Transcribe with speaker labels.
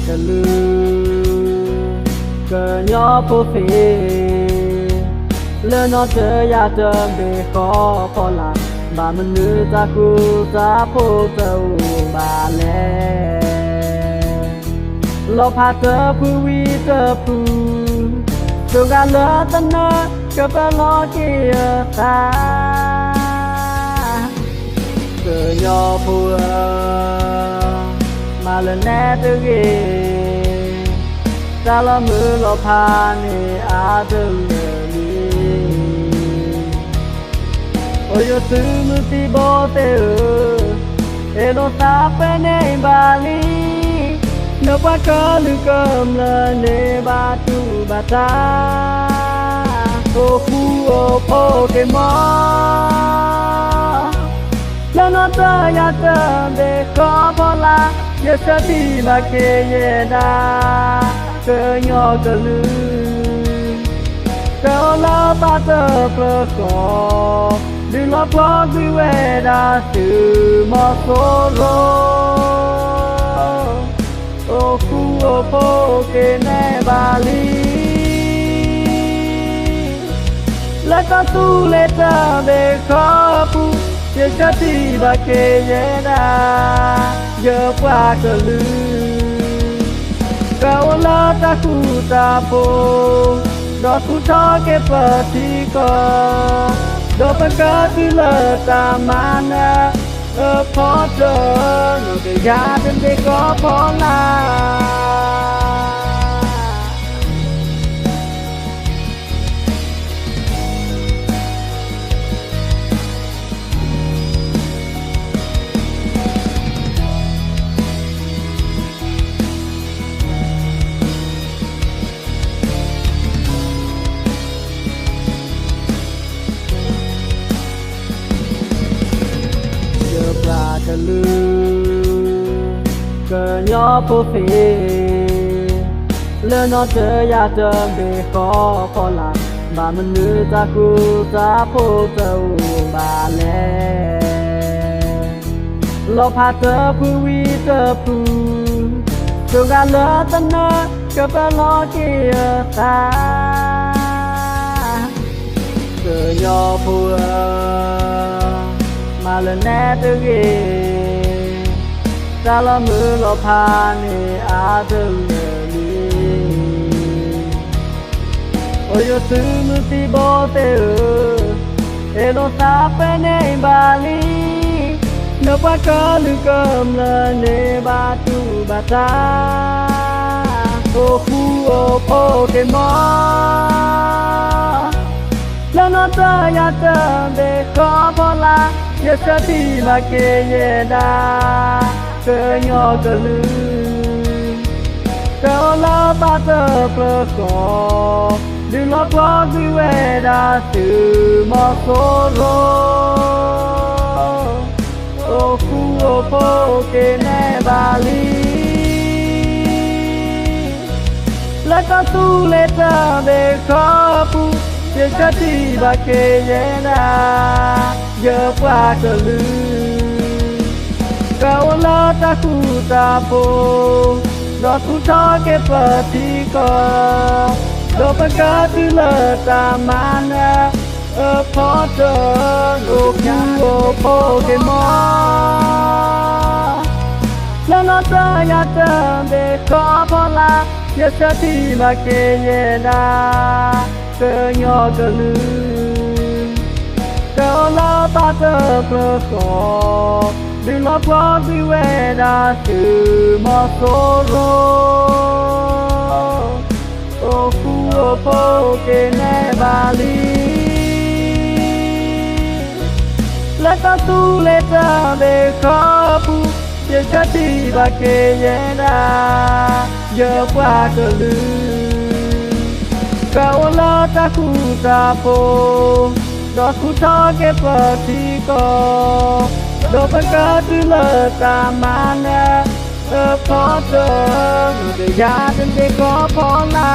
Speaker 1: cái lư cờ nhỏ phố phê lên nó chơi ya chơi về khó khó làm bà mình nữ ta cu ta phố tàu bà lẽ lo phá tơ phu vi tơ phu đồ gà lỡ tân nơ cho ta lo kia ta cờ nhỏ phố mà lần nè tư ghê ta lo mưa lo pha nè á tư lì ôi yo tư mưa ti bô tê e lo ta pe nè ba li no pa cơ lư cơm lơ nè ba tu ba ta ô phu ô pô kê mò lo nó tơ ya tơ để khó bỏ la giờ sẽ đi mà kê ye na cơ nhỏ cơ lư cơ la ta tơ phơ khó đừng lo quá quý về đã từ mò số rô ô phu ô phô kê nè bà li lẽ ta tu lẽ ta về khó phu giờ sẽ đi mà kê ye na giờ qua cơ lư kau la ta ku ta po do ku tho ke pa ti ko do pa ka ti la ta mana pho cho no ke ya den de ko pho la cờ lư cờ nhỏ phố phê lên nó chơi ya chơi về khó khó làm bà mình nữ ta cu ta phố tàu bà lẽ lo phá tơ phu vi tơ phu đồ gà lỡ tân nơ cho ta lo kia ta cờ nhỏ phố mà lần nè tư ghê ta lo mưa lo pha nè á tư lì ôi yo tư mưa ti bô tê e lo ta pe nè ba li no pa cơ lư cơm lơ nè ba tu ba ta ô phu ô phô kê mò lo nó tơ ya tơ về khó bỏ la giờ sẽ đi mà kê ye na cơ nhỏ cơ lư cơ la ta tơ phơ khó đừng lo quá quý về đã từ mò số rô ô phu ô phô kê nè bà li lẽ ta tu lẽ ta về khó phu giờ sẽ đi mà kê ye na giờ qua cơ lư kau la ta ku ta po do ku tho ke pa ti ko do pa ka ti la ta mana pho cho no ku o po ke mo la nó ta ya ta de ko po la giờ sẽ đi mà kê ye na cơ nhỏ cơ lư kau la ta tơ phơ khó đừng lo quá quý về đã từ mò số rô ô phu ô phô kê nè bà li lẽ ta tu lẽ ta về khó phu giờ sẽ đi bà kê ye na giờ qua cơ lư kau la ta ku ta po do ku tho ke pa ti ko do pa ka ti la ta mana pho cho de ya den de ko pho la